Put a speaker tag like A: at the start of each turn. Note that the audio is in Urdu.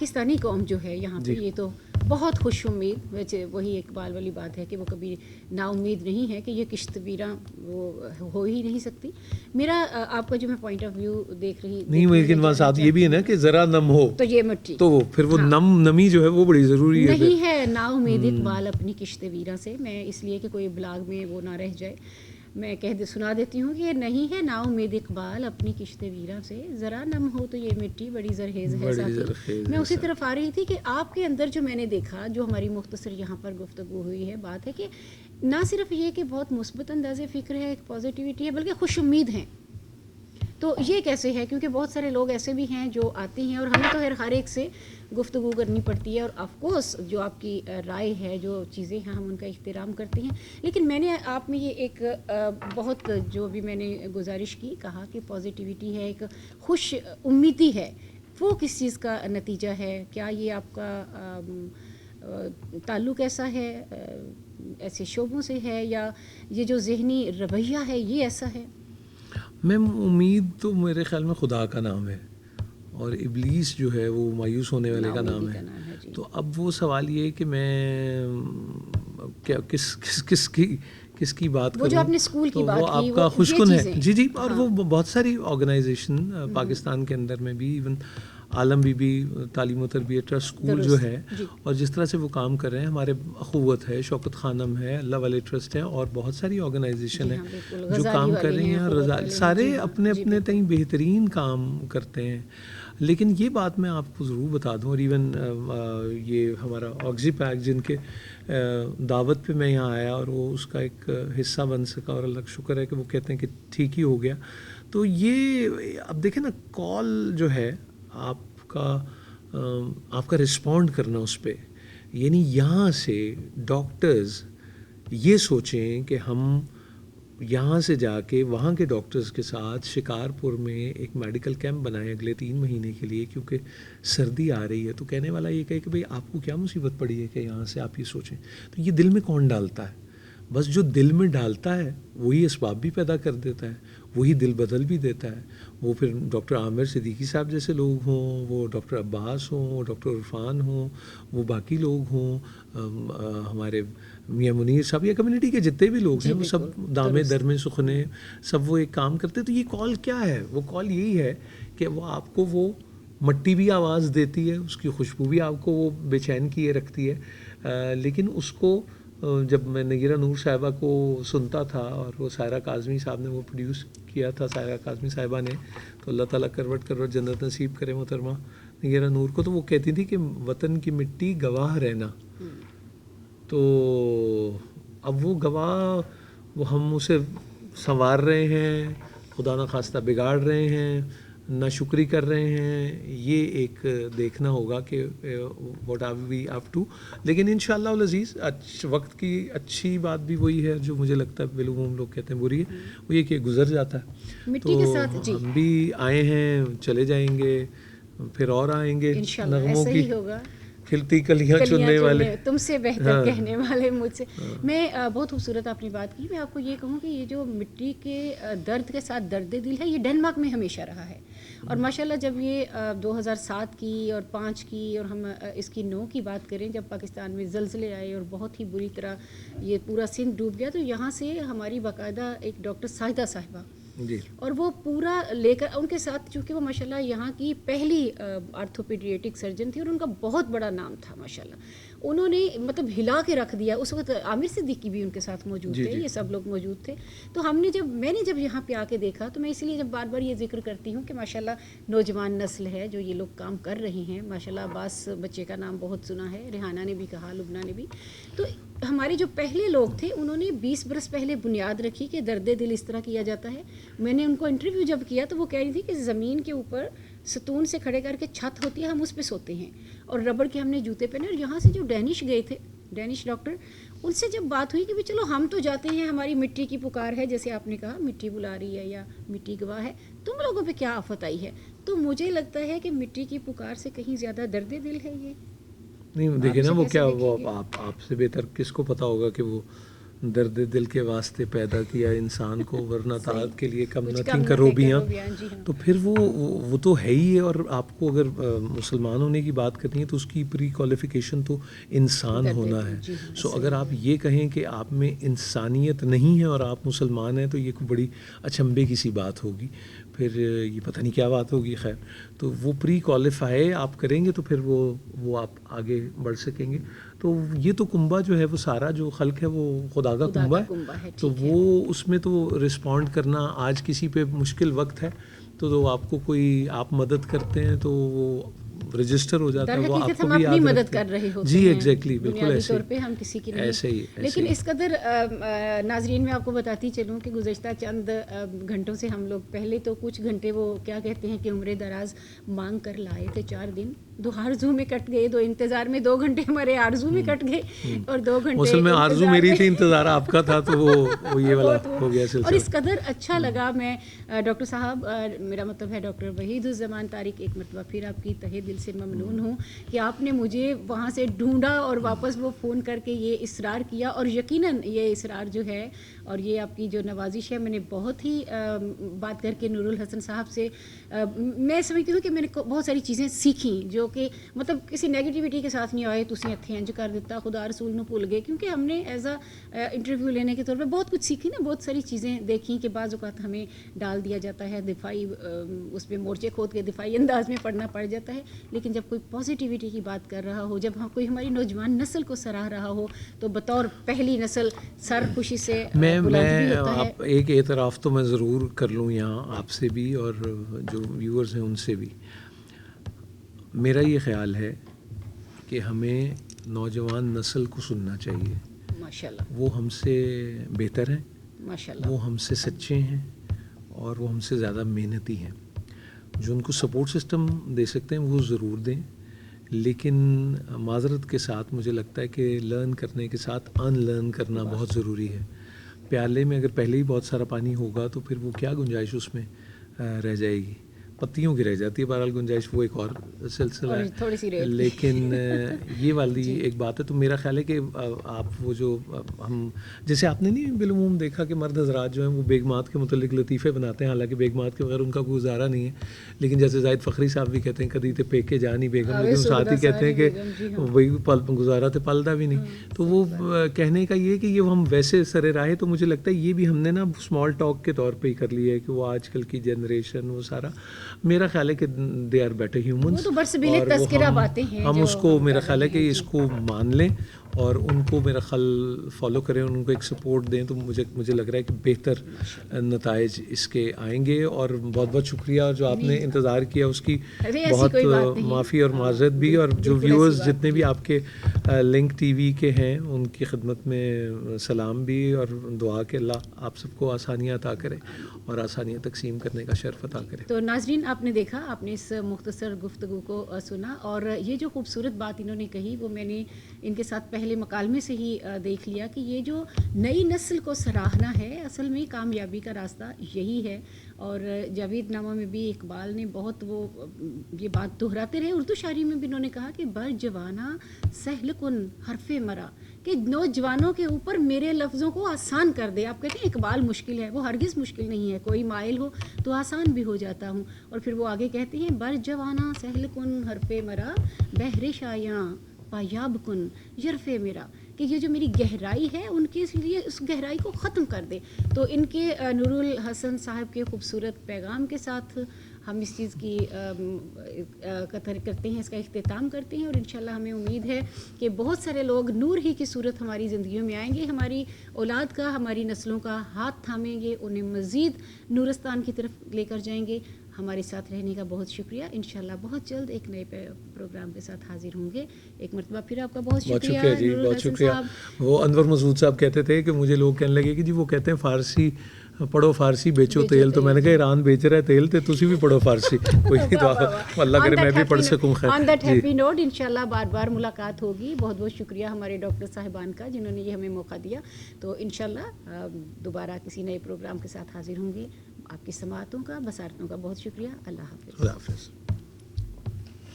A: پاکستانی قوم جو ہے یہاں پہ یہ تو بہت خوش امید، وہی اقبال والی بات ہے کہ وہ کبھی نا امید نہیں ہے کہ یہ کشت ویراں وہ ہو ہی نہیں سکتی. میرا آپ کا جو میں پوائنٹ آف ویو دیکھ رہی
B: نہیں، لیکن وہاں ساتھ یہ بھی ہے نا کہ ذرا نم ہو
A: تو یہ مٹی
B: تو وہ پھر وہ نمی جو ہے وہ بڑی ضروری ہے.
A: نہیں ہے نا امید اقبال اپنی کشت ویراں سے. میں اس لیے کہ کوئی بلاگ میں وہ نہ رہ جائے میں سنا دیتی ہوں کہ یہ نہیں ہے نا امید اقبال اپنی کشت ویراں سے، ذرا نم ہو تو یہ مٹی بڑی زرخیز ہے ساتھی. میں اسی طرف آ رہی تھی کہ آپ کے اندر جو میں نے دیکھا، جو ہماری مختصر یہاں پر گفتگو ہوئی ہے، بات ہے کہ نہ صرف یہ کہ بہت مثبت انداز فکر ہے، ایک پازیٹیوٹی ہے، بلکہ خوش امید ہیں. تو یہ کیسے ہے؟ کیونکہ بہت سارے لوگ ایسے بھی ہیں جو آتے ہیں اور ہمیں تو ہر ایک سے گفتگو کرنی پڑتی ہے، اور آف کورس جو آپ کی رائے ہے، جو چیزیں ہیں ہم ان کا احترام کرتے ہیں. لیکن میں نے آپ میں یہ ایک بہت جو بھی میں نے گزارش کی، کہا کہ پازیٹیوٹی ہے، ایک خوش امیدی ہے، وہ کس چیز کا نتیجہ ہے؟ کیا یہ آپ کا تعلق ایسا ہے، ایسے شعبوں سے ہے، یا یہ جو ذہنی رویہ ہے یہ ایسا ہے؟
B: میں امید تو میرے خیال میں خدا کا نام ہے، اور ابلیس جو ہے وہ مایوس ہونے والے کا نام ہے. تو اب وہ سوال یہ ہے کہ میں کس کی بات کروں.
A: جو آپ نے اسکول کی بات
B: وہ
A: کی،
B: آپ کا خوشکن ہے. جی اور
A: ہاں.
B: وہ بہت ساری آرگنائزیشن پاکستان کے اندر میں بھی، ایون عالم بی بی تعلیم و تربیت ٹرسٹ اسکول جو ہے، اور جس طرح سے وہ کام کر رہے ہیں، ہمارے اخوت ہے، شوکت خانم ہے، اللہ والے ٹرسٹ ہے، اور بہت ساری آرگنائزیشن ہیں جو کام کر رہی ہیں. سارے اپنے اپنے تئیں بہترین کام کرتے ہیں. لیکن یہ بات میں آپ کو ضرور بتا دوں، اور ایون یہ ہمارا آکسی پیک جن کے دعوت پہ میں یہاں آیا اور وہ اس کا ایک حصہ بن سکا، اور اللہ کا شکر ہے کہ وہ کہتے ہیں کہ ٹھیک ہی ہو گیا. تو یہ اب دیکھیں نا، کال جو ہے آپ کا رسپونڈ کرنا اس پہ، یعنی یہاں سے ڈاکٹرز یہ سوچیں کہ ہم یہاں سے جا کے وہاں کے ڈاکٹرز کے ساتھ شکارپور میں ایک میڈیکل کیمپ بنائیں اگلے 3 مہینے کے لیے، کیونکہ سردی آ رہی ہے. تو کہنے والا یہ کہے کہ بھئی آپ کو کیا مصیبت پڑی ہے کہ یہاں سے آپ یہ سوچیں. تو یہ دل میں کون ڈالتا ہے؟ بس جو دل میں ڈالتا ہے وہی اسباب بھی پیدا کر دیتا ہے، وہی دل بدل بھی دیتا ہے. وہ پھر ڈاکٹر عامر صدیقی صاحب جیسے لوگ ہوں، وہ ڈاکٹر عباس ہوں، وہ ڈاکٹر عرفان ہوں، وہ باقی لوگ ہوں، ہمارے میاں منیر صاحب، یا کمیونٹی کے جتنے بھی لوگ ہیں، وہ سب دامے درمے سخنے سب وہ ایک کام کرتے. تو یہ کال کیا ہے؟ وہ کال یہی ہے کہ وہ آپ کو وہ مٹی بھی آواز دیتی ہے، اس کی خوشبو بھی آپ کو وہ بے چین کیے رکھتی ہے. لیکن اس کو جب میں نگیرہ نور صاحبہ کو سنتا تھا، اور وہ سائرہ کاظمی صاحب نے وہ پروڈیوس کیا تھا، سائرہ کاظمی صاحبہ نے، تو اللہ تعالیٰ کروٹ جنت نصیب کرے محترمہ نگیرہ نور کو. تو وہ کہتی تھی کہ وطن کی مٹی گواہ رہنا. تو اب وہ گواہ، وہ ہم اسے سنوار رہے ہیں، خدا نخواستہ بگاڑ رہے ہیں، ناشکری کر رہے ہیں. یہ ایک دیکھنا ہوگا کہ what are we have to. لیکن انشاءاللہ العزیز وقت کی اچھی بات بھی وہی ہے جو مجھے لگتا ہے بالعموم لوگ کہتے ہیں بری ہے، وہ یہ کہ گزر جاتا ہے. تو ہم بھی آئے ہیں، چلے جائیں گے، پھر اور آئیں گے. نغموں کی کھلتی کلیاں چننے والے،
A: تم سے بہتر کہنے والے مجھ سے. میں بہت خوبصورت آپ نے بات کی. میں آپ کو یہ کہوں کہ یہ جو مٹی کے درد کے ساتھ درد دل ہے، یہ ڈنمارک میں ہمیشہ رہا ہے. اور ماشاءاللہ جب یہ 2007 کی اور 5 کی، اور ہم اس کی 9 کی بات کریں، جب پاکستان میں زلزلے آئے اور بہت ہی بری طرح یہ پورا سندھ ڈوب گیا، تو یہاں سے ہماری باقاعدہ ایک ڈاکٹر ساجدہ صاحبہ، اور وہ پورا لے کر ان کے ساتھ، چونکہ وہ ماشاءاللہ یہاں کی پہلی آرتھوپیڈیٹک سرجن تھی، اور ان کا بہت بڑا نام تھا ماشاءاللہ. انہوں نے مطلب ہلا کے رکھ دیا. اس وقت عامر صدیقی بھی ان کے ساتھ موجود تھے، یہ سب لوگ موجود تھے. تو میں نے جب یہاں پہ آ کے دیکھا، تو میں اس لیے جب بار بار یہ ذکر کرتی ہوں کہ ماشاءاللہ نوجوان نسل ہے جو یہ لوگ کام کر رہے ہیں. ماشاءاللہ عباس بچے کا نام بہت سنا ہے، ریحانہ نے بھی کہا، لبنہ نے بھی. تو ہمارے جو پہلے لوگ تھے انہوں نے 20 برس پہلے بنیاد رکھی کہ درد دل اس طرح کیا جاتا ہے. میں نے ان کو انٹرویو جب کیا تو وہ کہہ رہی تھی کہ زمین کے اوپر ستون سے کھڑے کر کے چھت ہوتی ہے، ہم اس پہ سوتے ہیں، اور ربڑ کے ہم نے جوتے پہنے. اور یہاں سے جو ڈینش گئے تھے، ڈینش ڈاکٹر، ان سے جب بات ہوئی کہ چلو ہم تو جاتے ہیں، ہماری مٹی کی پکار ہے، جیسے آپ نے کہا مٹی بلا رہی ہے یا مٹی گواہ ہے، تم لوگوں پہ کیا آفت آئی ہے؟ تو مجھے لگتا ہے کہ مٹی کی پکار سے کہیں زیادہ درد دل ہے یہ.
B: نہیں دیکھیں نا، وہ کیا، وہ آپ سے بہتر کس کو پتہ ہوگا کہ وہ درد دل کے واسطے پیدا کیا انسان کو ورنہ طاعت کے لیے کم نتھنگ کروبیاں. تو پھر وہ تو ہے ہی ہے. اور آپ کو اگر مسلمان ہونے کی بات کرنی ہے تو اس کی پری کوالیفیکیشن تو انسان ہونا ہے. سو اگر آپ یہ کہیں کہ آپ میں انسانیت نہیں ہے اور آپ مسلمان ہیں تو یہ کوئی بڑی اچنبے کی سی بات ہوگی. پھر یہ پتہ نہیں کیا بات ہوگی. خیر, تو وہ پری کوالیفائی آپ کریں گے تو پھر وہ آپ آگے بڑھ سکیں گے. تو یہ تو کنبہ جو ہے وہ سارا جو خلق ہے وہ خدا کا کنبہ ہے. تو وہ اس میں تو رسپونڈ کرنا آج کسی پہ مشکل وقت ہے تو آپ کو کوئی آپ مدد کرتے ہیں تو وہ رجسٹر ہو جاتا ہے. وہ آپ کو بھی
A: اپنی مدد کر رہے ہوتے
B: جی
A: ہیں.
B: ایگزیکٹلی, بالکل ایسے
A: طور پہ ہم کسی کی نہیں.
B: ایسے ہی.
A: لیکن اس قدر ناظرین میں آپ کو بتاتی چلوں کہ گزشتہ چند گھنٹوں سے ہم لوگ پہلے تو کچھ گھنٹے وہ کیا کہتے ہیں کہ عمر دراز مانگ کر لائے تھے. 4 دن 2 آرزو میں کٹ گئے, 2 انتظار میں 2 گھنٹے ہمارے آرزو میں کٹ گئے اور 2 گھنٹے
B: اصل میں آرزو میری تھی, انتظار آپ کا تھا. تو وہ یہ والا ہو گیا سلسلہ.
A: اور اس قدر اچھا لگا. میں ڈاکٹر صاحب, میرا مطلب ہے ڈاکٹر وحید الزمان طارق, ایک مرتبہ پھر آپ کی تہہ دل سے ممنون ہوں کہ آپ نے مجھے وہاں سے ڈھونڈا اور واپس وہ فون کر کے یہ اصرار کیا. اور یقیناً یہ اصرار جو ہے اور یہ آپ کی جو نوازش ہے, میں نے بہت ہی بات کر کے نور الحسن صاحب سے میں سمجھتی ہوں کہ میں نے بہت ساری چیزیں سیکھیں جو کہ مطلب کسی نیگیٹیوٹی کے ساتھ نہیں آئے. تسی اتنے انج کر دیتا, خدا رسول نو بھول گئے, کیونکہ ہم نے ایز اے انٹرویو لینے کے طور پہ بہت کچھ سیکھی نا, بہت ساری چیزیں دیکھیں کہ بعض اوقات ہمیں ڈال دیا جاتا ہے دفاعی, اس پہ مورچے کھود کے دفاعی انداز میں پڑھنا پڑ جاتا ہے. لیکن جب کوئی پازیٹیوٹی کی بات کر رہا ہو, جب کوئی ہماری نوجوان نسل کو سراہ رہا ہو, تو بطور پہلی نسل سر خوشی سے بلند بھی ہوتا ہے.
B: ایک اعتراف تو میں ضرور کر لوں یہاں آپ سے بھی اور جو ویورز ہیں ان سے بھی. میرا یہ خیال ہے کہ ہمیں نوجوان نسل کو سننا چاہیے.
A: ماشاءاللہ,
B: وہ ہم سے بہتر ہیں,
A: ماشاءاللہ,
B: وہ ہم سے سچے ہیں اور وہ ہم سے زیادہ محنتی ہیں. جو ان کو سپورٹ سسٹم دے سکتے ہیں وہ ضرور دیں, لیکن معذرت کے ساتھ مجھے لگتا ہے کہ لرن کرنے کے ساتھ ان لرن کرنا بہت ضروری ہے. پیالے میں اگر پہلے ہی بہت سارا پانی ہوگا تو پھر وہ کیا گنجائش اس میں رہ جائے گی. پتیوں کی رہ جاتی ہے بہرحال گنجائش, وہ ایک اور سلسلہ ہے. لیکن یہ والی ایک بات ہے. تو میرا خیال ہے کہ آپ وہ جو ہم جیسے آپ نے نہیں بالعموم دیکھا کہ مرد حضرات جو ہیں وہ بیگمات کے متعلق لطیفے بناتے ہیں, حالانکہ بیگمات کے بغیر ان کا کوئی گزارا نہیں ہے. لیکن جیسے زاہد فخری صاحب بھی کہتے ہیں کدی تے پے کے جانی بیگم, لیکن ساتھ ہی کہتے ہیں کہ وہی گزارا تے پلدا بھی نہیں. تو وہ کہنے کا یہ کہ یہ ہم ویسے سرے راہ, تو مجھے لگتا ہے یہ بھی ہم نے نا اسمال ٹاک کے طور پہ ہی کر لیا ہے کہ وہ آج کل کی جنریشن وہ سارا. میرا خیال ہے کہ دے آر بیٹر ہیومنس, اور ہم اس کو میرا خیال ہے کہ اس کو مان لیں اور ان کو میرا خیال فالو کریں, ان کو ایک سپورٹ دیں. تو مجھے لگ رہا ہے کہ بہتر نتائج اس کے آئیں گے. اور بہت بہت شکریہ جو آپ نے انتظار کیا, اس کی بہت معافی اور معذرت بھی. اور جو ویورز جتنے بھی آپ کے لنک ٹی وی کے ہیں ان کی خدمت میں سلام بھی اور دعا کہ اللہ آپ سب کو آسانیاں عطا کرے اور آسانیاں تقسیم کرنے کا شرف عطا کرے.
A: تو ناظرین, آپ نے دیکھا, آپ نے اس مختصر گفتگو کو سنا, اور یہ جو خوبصورت بات انہوں نے کہی وہ میں نے ان کے ساتھ پہلے مکالمے سے ہی دیکھ لیا کہ یہ جو نئی نسل کو سراہنا ہے, اصل میں کامیابی کا راستہ یہی ہے. اور جاوید نامہ میں بھی اقبال نے بہت وہ یہ بات دہراتے رہے. اردو شاعری میں بھی انہوں نے کہا کہ بر جوانہ سہل کن حرف مرا, کہ نوجوانوں کے اوپر میرے لفظوں کو آسان کر دے. آپ کہتے ہیں اقبال مشکل ہے, وہ ہرگز مشکل نہیں ہے. کوئی مائل ہو تو آسان بھی ہو جاتا ہوں. اور پھر وہ آگے کہتے ہیں بر جوانہ سہل کن حرف مرا, بہر شایاں پایاب کن یرف میرا, کہ یہ جو میری گہرائی ہے ان کے لیے اس گہرائی کو ختم کر دے. تو ان کے نور الحسن صاحب کے خوبصورت پیغام کے ساتھ ہم اس چیز کی قطر کرتے ہیں, اس کا اختتام کرتے ہیں. اور انشاءاللہ ہمیں امید ہے کہ بہت سارے لوگ نور ہی کی صورت ہماری زندگیوں میں آئیں گے, ہماری اولاد کا, ہماری نسلوں کا ہاتھ تھامیں گے, انہیں مزید نورستان کی طرف لے کر جائیں گے. ہمارے ساتھ رہنے کا بہت شکریہ. انشاءاللہ بہت جلد ایک نئے پروگرام کے ساتھ حاضر ہوں گے. ایک مرتبہ پھر آپ کا بہت شکریہ
B: جی, بہت شکریہ. وہ انور مسعود صاحب کہتے تھے کہ مجھے لوگ کہنے لگے کہ جی وہ کہتے ہیں فارسی پڑھو, فارسی بیچو تیل. تو میں نے کہا ایران بیچ رہا ہے تیل, تو تسی بھی پڑھو فارسی. کوئی اللہ کرے میں بھی پڑھ سکوں. خیر,
A: آن دیٹ ہیپی نوٹ انشاءاللہ بار بار ملاقات ہوگی. بہت بہت شکریہ ہمارے ڈاکٹر صاحبان کا جنہوں نے یہ ہمیں موقع دیا. تو انشاءاللہ دوبارہ کسی نئے پروگرام کے ساتھ حاضر ہوں گے. آپ کی سماعتوں کا, بصارتوں کا بہت شکریہ. اللہ حافظ.
B: اللہ حافظ.